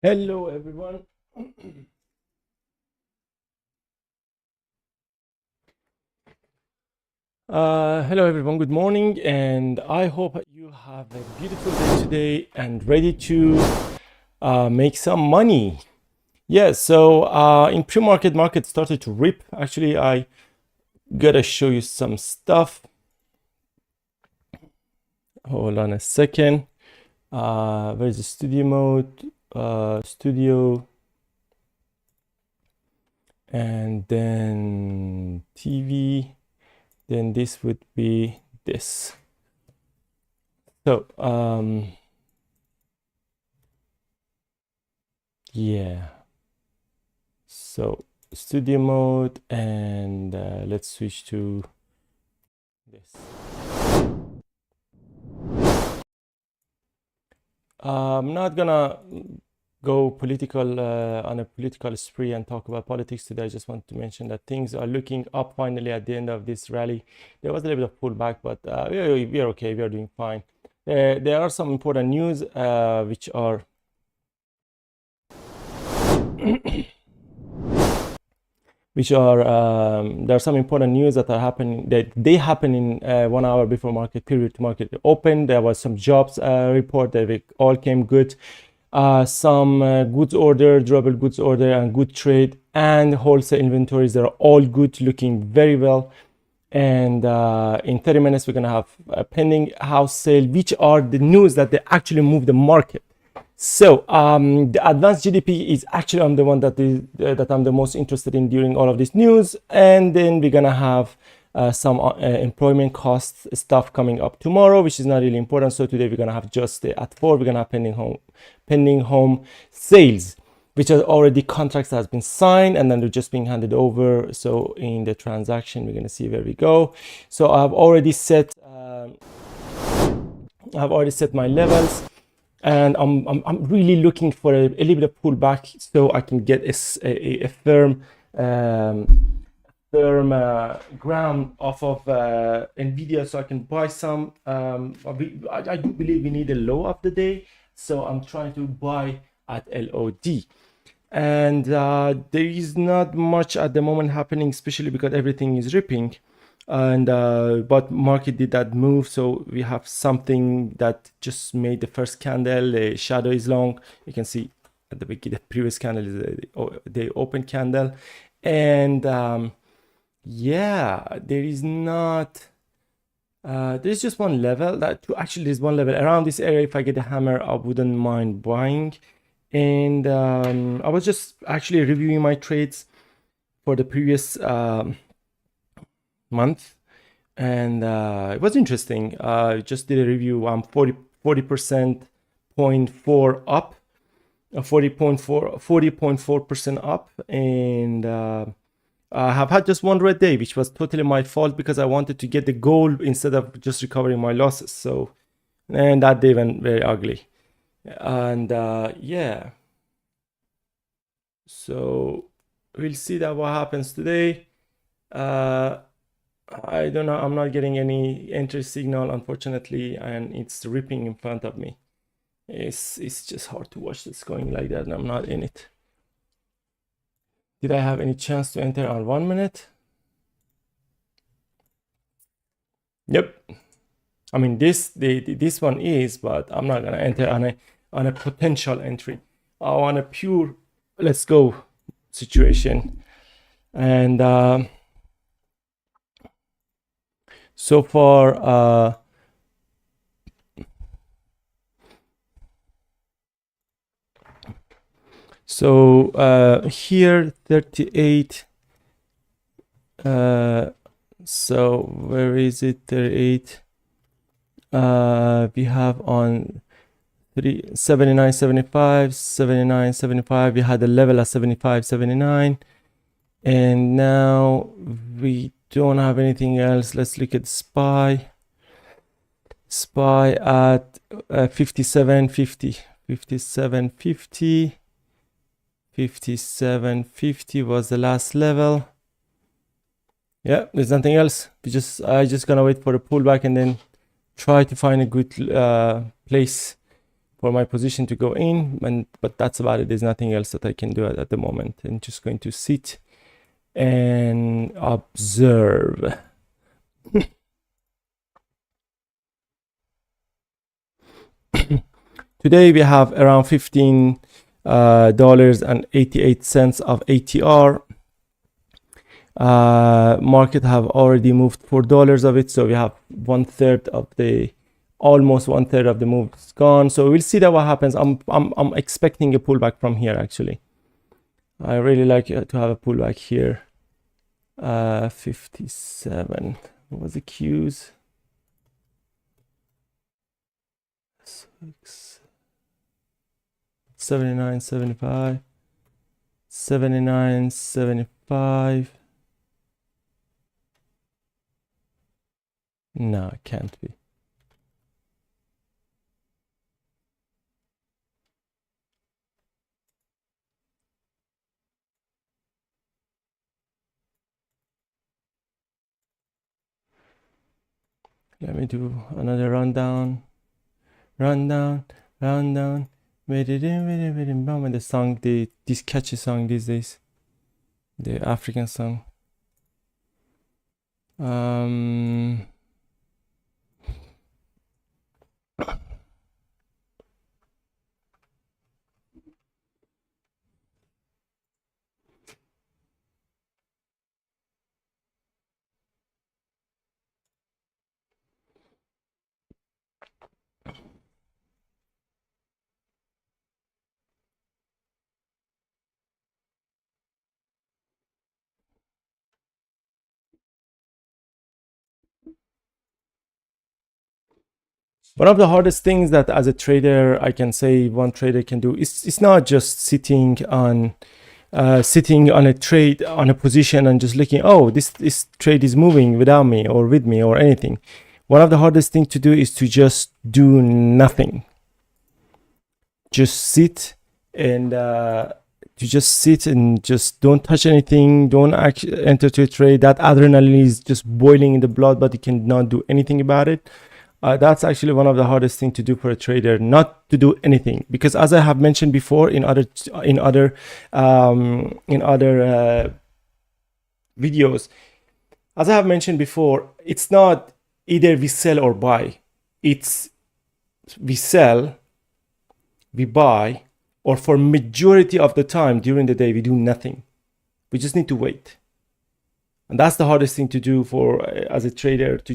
Hello, everyone. Hello, everyone. Good morning, and I hope you have a beautiful day today and ready to make some money. Yeah. So in pre-market, market started to rip. Actually, I gotta show you some stuff. Hold on a second. Where's the studio mode? Studio. And then TV, then this would be this. So yeah, so studio mode, and let's switch to this. I'm not gonna go political on a political spree and talk about politics today. I just want to mention that things are looking up finally at the end of this rally. There was a little bit of pullback, but we are okay. We are doing fine. There are some important news which are there are some important news that are happening, that they happen in 1 hour before market period to market open. There was some jobs report that all came good. Some goods order, durable goods order, and good trade and wholesale inventories, they're all good, looking very well. And in 30 minutes, we're gonna have a pending house sale, which are the news that they actually move the market. So the advanced GDP is actually I'm the one that I'm the most interested in during all of this news. And then we're gonna have some employment cost stuff coming up tomorrow, which is not really important. So today we're gonna have just at 4, we're gonna have pending home sales, which are already contracts that has been signed and then they're just being handed over. So in the transaction, we're gonna see where we go. So I've already set my levels. And I'm really looking for a little bit of pullback so I can get a firm ground off of Nvidia, so I can buy some. I do believe we need a low of the day, so I'm trying to buy at LOD. And there is not much at the moment happening, especially because everything is ripping. And but market did that move, so we have something that just made the first candle. The shadow is long. You can see at the beginning, the previous candle is the open candle. And yeah, there is not there's just one level that actually there's one level around this area. If I get a hammer, I wouldn't mind buying. And I was just actually reviewing my trades for the previous month, and it was interesting. I just did a review. I'm 40.4 up, 40.4% up, and I have had just one red day, which was totally my fault because I wanted to get the goal instead of just recovering my losses. So, and that day went very ugly. And yeah, so we'll see that what happens today. I don't know, I'm not getting any entry signal, unfortunately, and it's ripping in front of me. It's just hard to watch this going like that, and I'm not in it. Did I have any chance to enter on 1 minute? Yep. I mean, this one is, but I'm not gonna enter on a potential entry. I want a pure let's go situation. And so far here 38, so where is it? 38, we have on 79, 75, 79, 75. We had a level at 75, 79, and now we don't have anything else. Let's look at SPY at 57.50. 57.50. 57.50 was the last level. Yeah, there's nothing else. I just gonna wait for a pullback and then try to find a good place for my position to go in, but that's about it. There's nothing else that I can do at the moment. I'm just going to sit and observe. Today we have around $15.88 of ATR. Market have already moved $4 of it, so we have almost one third of the move is gone. So we'll see that what happens. I'm expecting a pullback from here. Actually, I really like to have a pullback here. 57. What was the Qs? 79, 75, 79, 75. No, it can't be. Let me do another rundown. Rundown. The song, this catchy song these days, the African song. One of the hardest things that as a trader, I can say one trader can do is it's not just sitting on a trade on a position and just looking, oh, this trade is moving without me or with me or anything. One of the hardest things to do is to just do nothing. Just sit and just don't touch anything. Don't enter to a trade. That adrenaline is just boiling in the blood, but you cannot do anything about it. That's actually one of the hardest things to do for a trader, not to do anything, because as I have mentioned before in other videos, as I have mentioned before, it's not either we sell or buy. It's we sell, we buy, or for majority of the time during the day we do nothing. We just need to wait, and that's the hardest thing to do for as a trader, to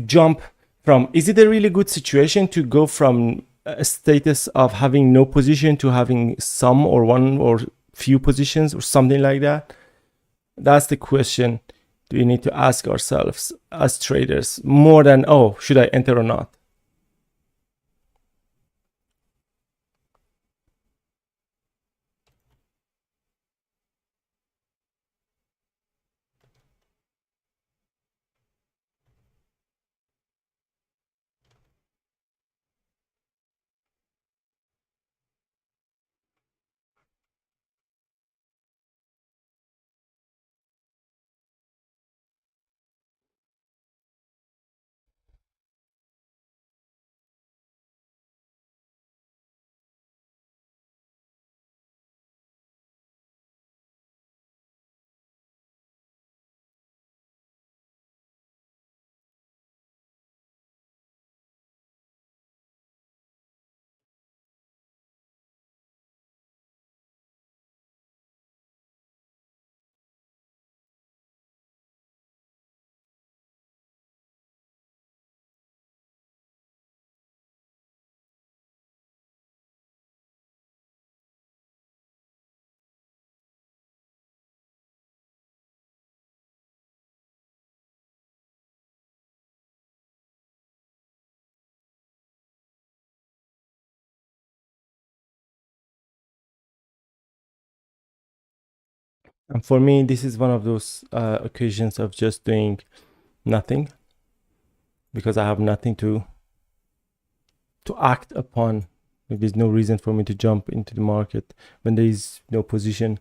jump from, is it a really good situation to go from a status of having no position to having some or one or few positions or something like that? That's the question we need to ask ourselves as traders, more than, oh, should I enter or not? And for me, this is one of those occasions of just doing nothing, because I have nothing to act upon. There's no reason for me to jump into the market when there is no position.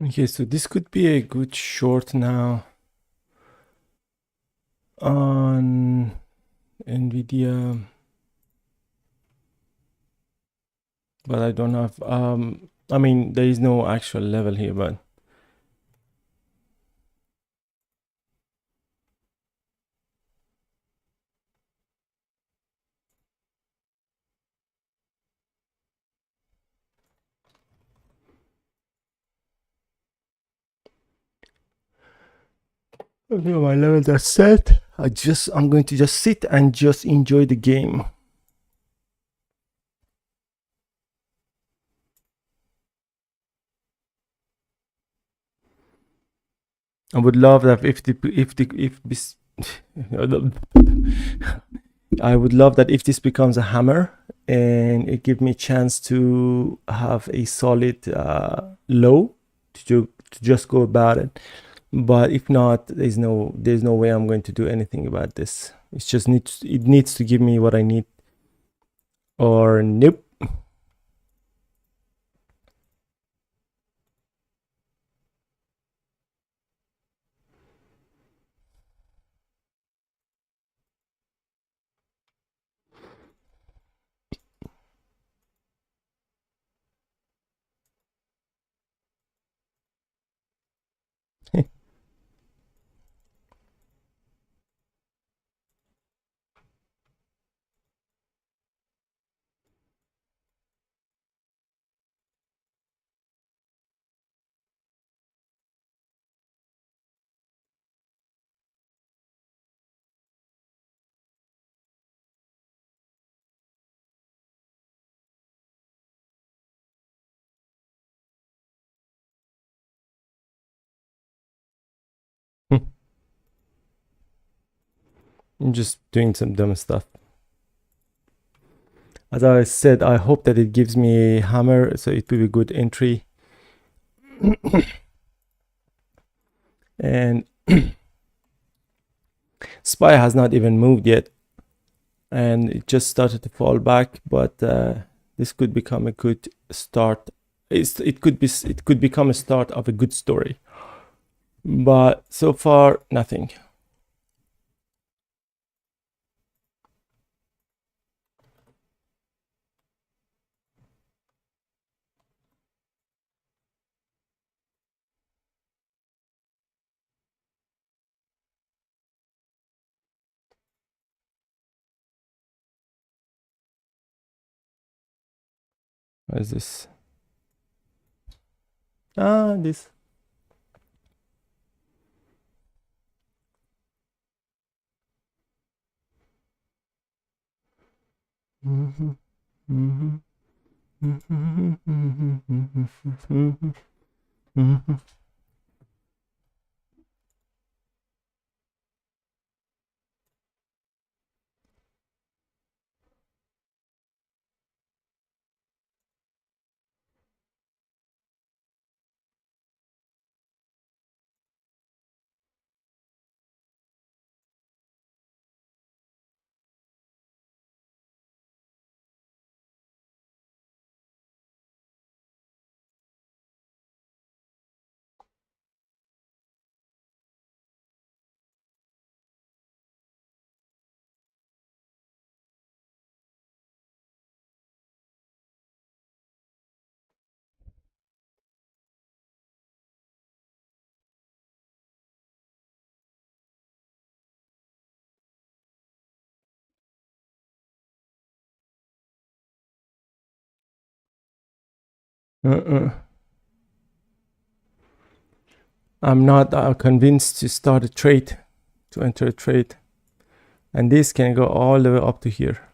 Okay, so this could be a good short now on Nvidia, but I don't have, I mean, there is no actual level here, but okay, my levels are set. I'm going to just sit and just enjoy the game. I would love that if this I would love that if this becomes a hammer and it gives me a chance to have a solid low to just go about it. But if not, there's no way I'm going to do anything about this. It needs to give me what I need, or nope. I'm just doing some dumb stuff. As I said, I hope that it gives me a hammer, so it will be a good entry. And SPY has not even moved yet, and it just started to fall back, but this could become a good start. It could become a start of a good story, but so far nothing. What is this? This. Mhm, mhm, mhm, mhm, mhm, mhm. Uh-uh. I'm not convinced to start a trade, to enter a trade, and this can go all the way up to here.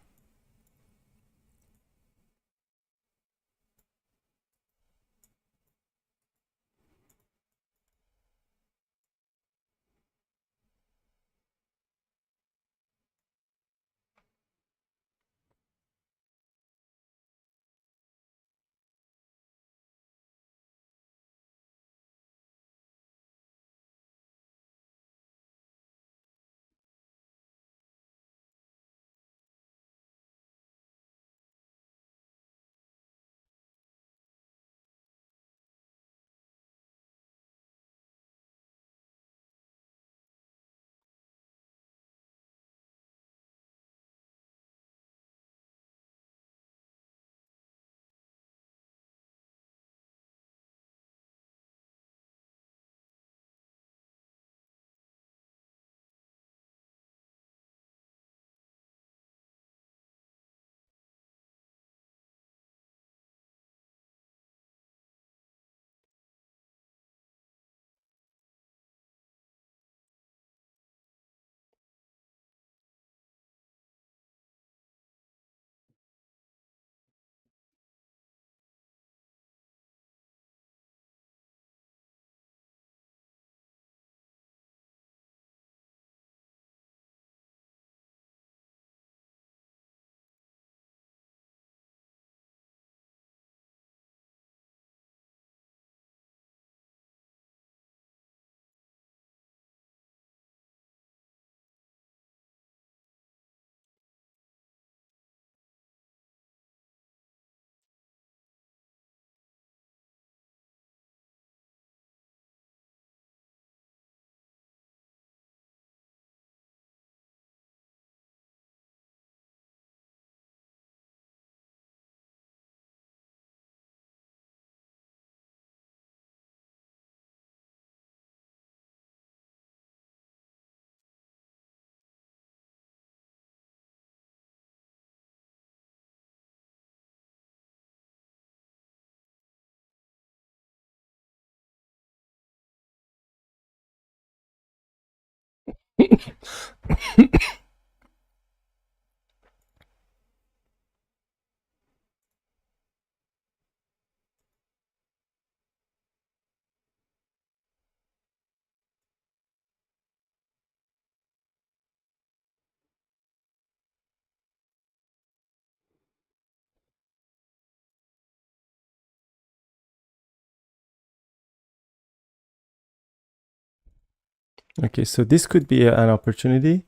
Okay, so this could be an opportunity.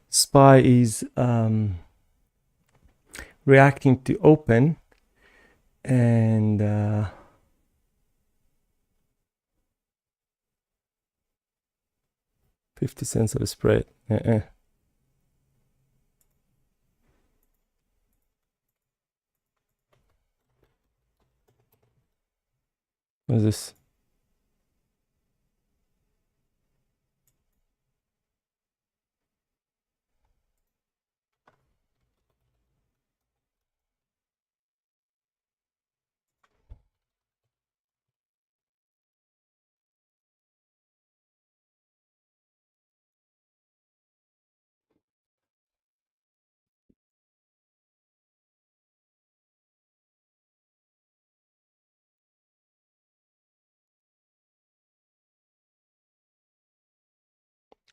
SPY is reacting to open, and 50 cents of a spread. What's this?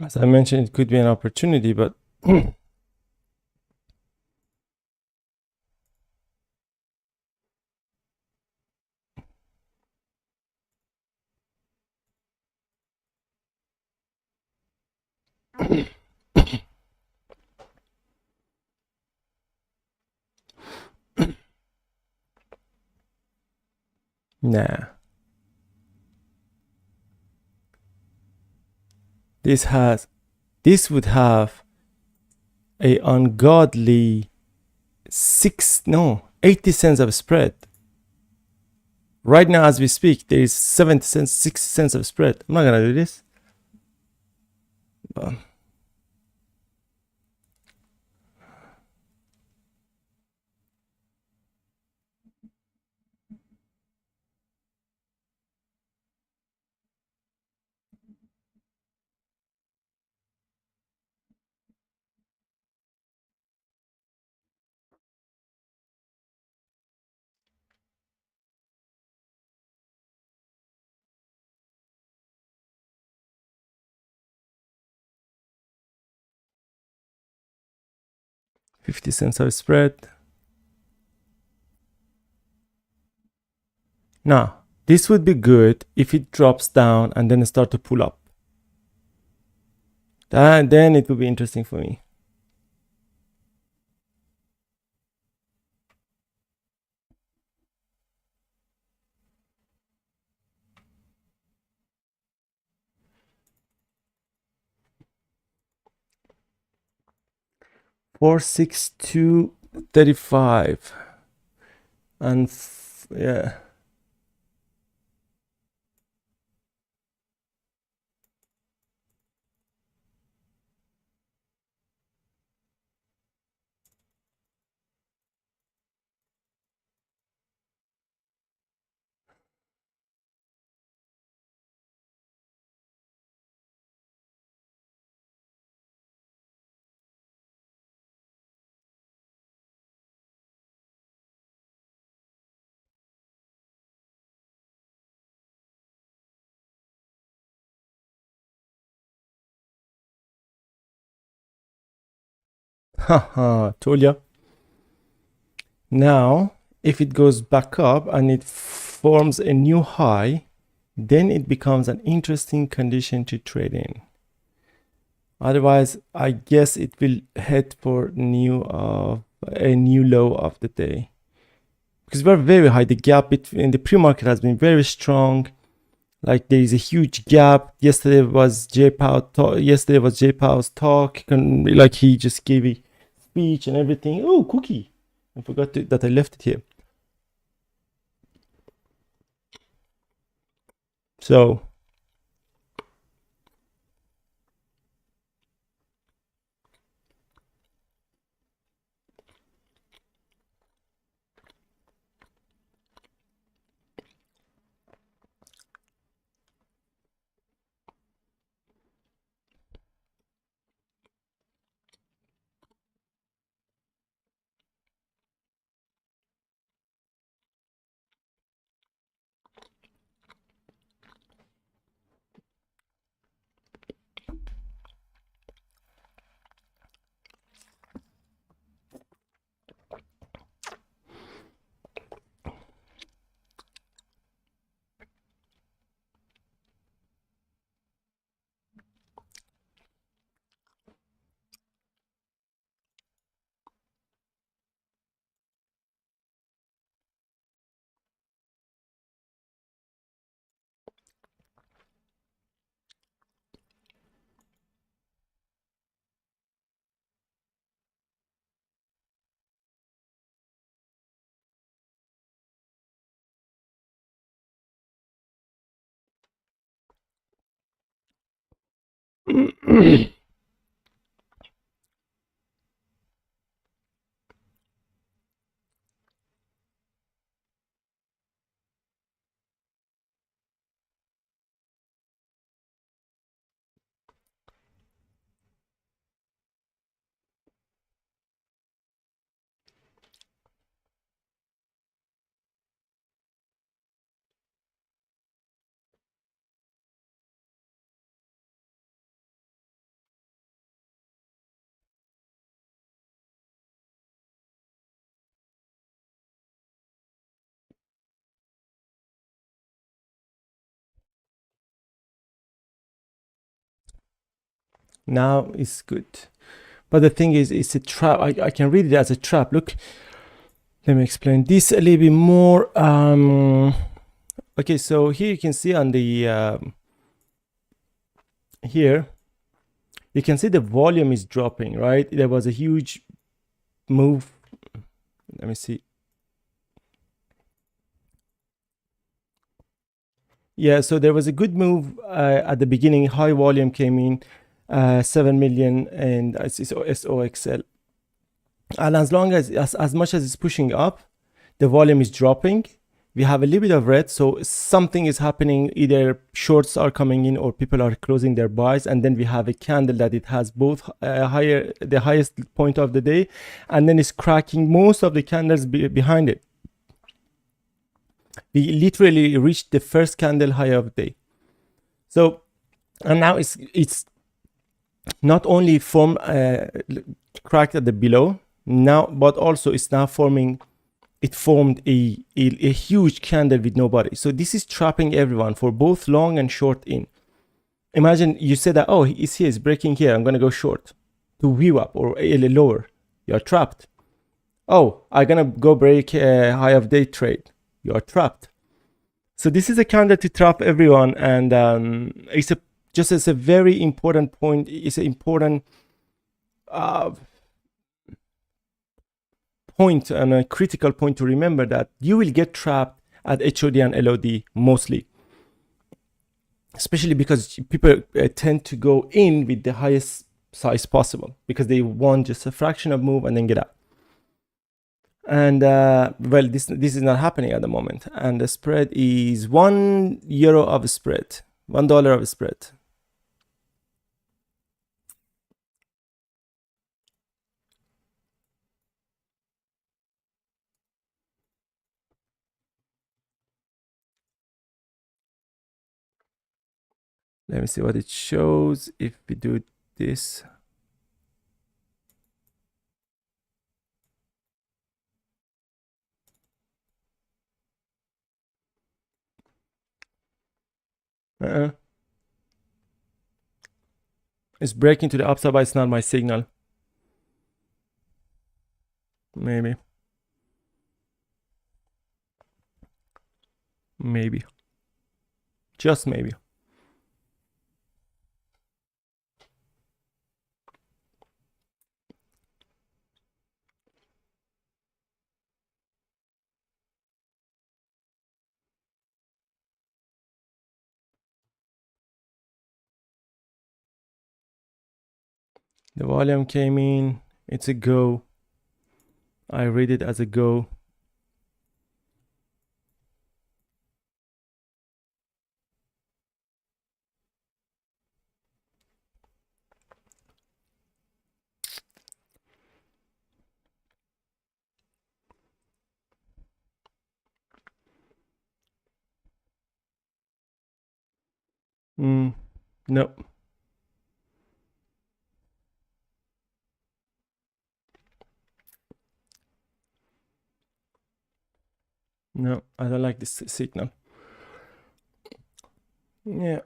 As I mentioned, it could be an opportunity, but nah. This would have a ungodly 80 cents of spread. Right now, as we speak, there is 70 cents, 60 cents of spread. I'm not gonna do this. 50 cents of spread. Now, this would be good if it drops down and then start to pull up. Then it would be interesting for me. $462.35 and yeah. Haha, told ya. Now, if it goes back up and it forms a new high, then it becomes an interesting condition to trade in. Otherwise, I guess it will head for a new low of the day, because we're very high. The gap between the pre-market has been very strong. Like there is a huge gap. Yesterday was J Powell's talk, and like he just gave a speech and everything. Oh, cookie! I forgot that I left it here. So Now it's good. But the thing is, it's a trap. I can read it as a trap. Look, let me explain this a little bit more. Okay, so here you can see on the here, you can see the volume is dropping, right? There was a huge move. Let me see. Yeah, so there was a good move at the beginning. High volume came in, 7 million, and it's SOXL. And as long as much as it's pushing up, the volume is dropping. We have a little bit of red, so something is happening. Either shorts are coming in or people are closing their buys, and then we have a candle that it has both the highest point of the day, and then it's cracking most of the candles behind it. We literally reached the first candle high of the day. So, and now it's not only cracked at the below now, but also it's now forming. It formed a huge candle with no body. So this is trapping everyone for both long and short in. Imagine you say that, oh, it's here, it's breaking here, I'm going to go short to view up or a lower. You're trapped. Oh, I'm going to go break a high of day trade. You're trapped. So this is a candle to trap everyone. And it's just as a very important point. It's an important point and a critical point to remember that you will get trapped at HOD and LOD mostly, especially because people tend to go in with the highest size possible because they want just a fraction of move and then get out. And well, this is not happening at the moment, and the spread is €1 of spread, $1 of spread. Let me see what it shows if we do this. It's breaking to the upside, but it's not my signal. Maybe. Just maybe. The volume came in. It's a go. I read it as a go. No. No, I don't like this signal. Yeah.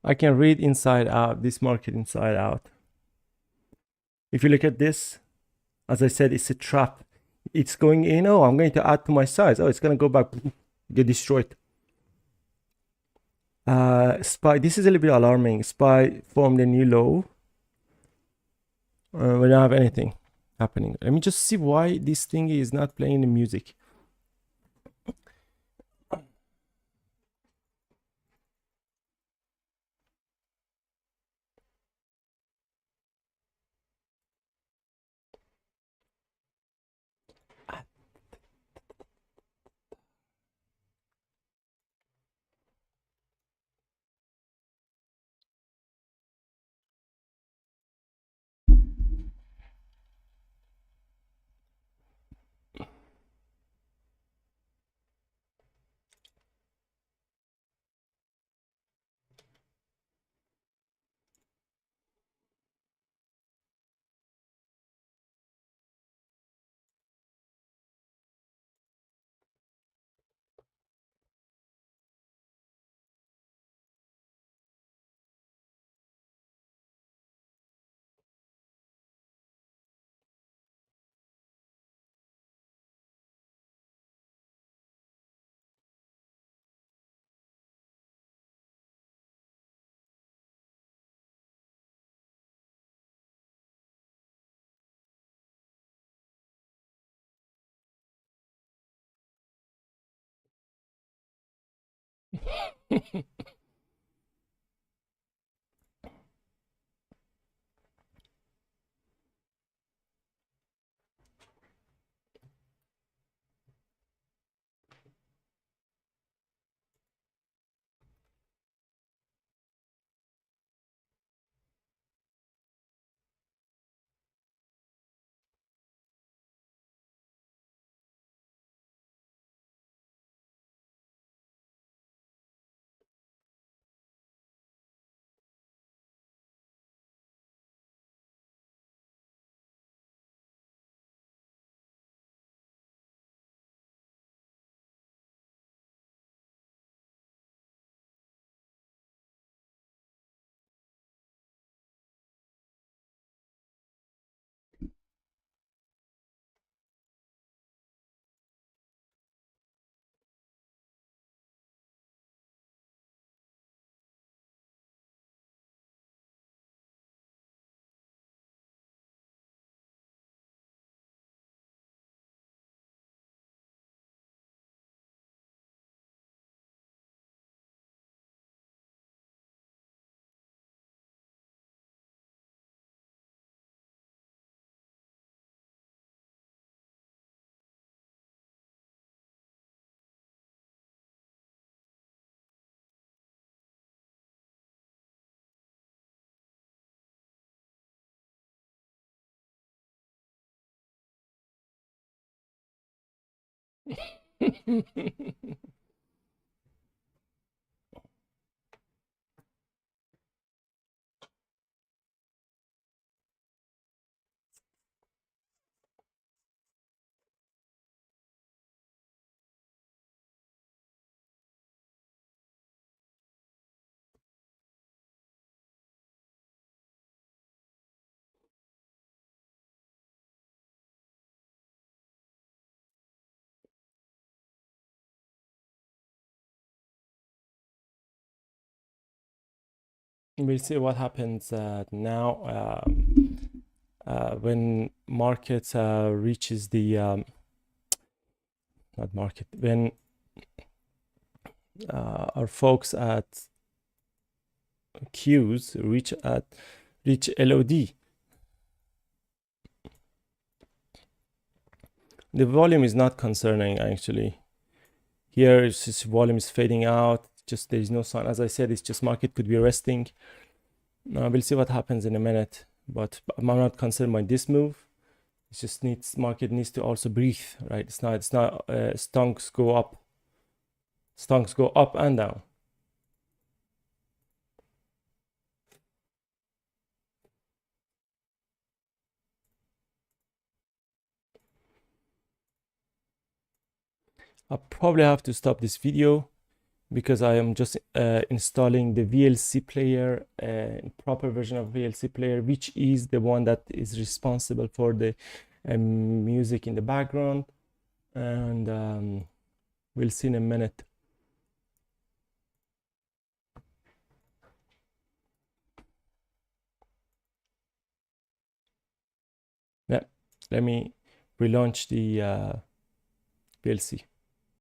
I can read inside out, this market inside out. If you look at this, as I said, it's a trap. It's going in, oh, I'm going to add to my size. Oh, it's going to go back, get destroyed. SPY, this is a little bit alarming. SPY formed a new low. We don't have anything happening. Let me just see why this thing is not playing the music. We'll see what happens now when market reaches the not market, when our folks at Qs reach LOD. The volume is not concerning actually. Here it's just volume is fading out. Just there is no sign. As I said, it's just market could be resting. We'll see what happens in a minute. But I'm not concerned by this move. It just needs market needs to also breathe, right? It's not stonks go up. Stonks go up and down. I'll probably have to stop this video because I am just installing the VLC player, proper version of VLC player, which is the one that is responsible for the music in the background. And we'll see in a minute. Yeah, let me relaunch the VLC.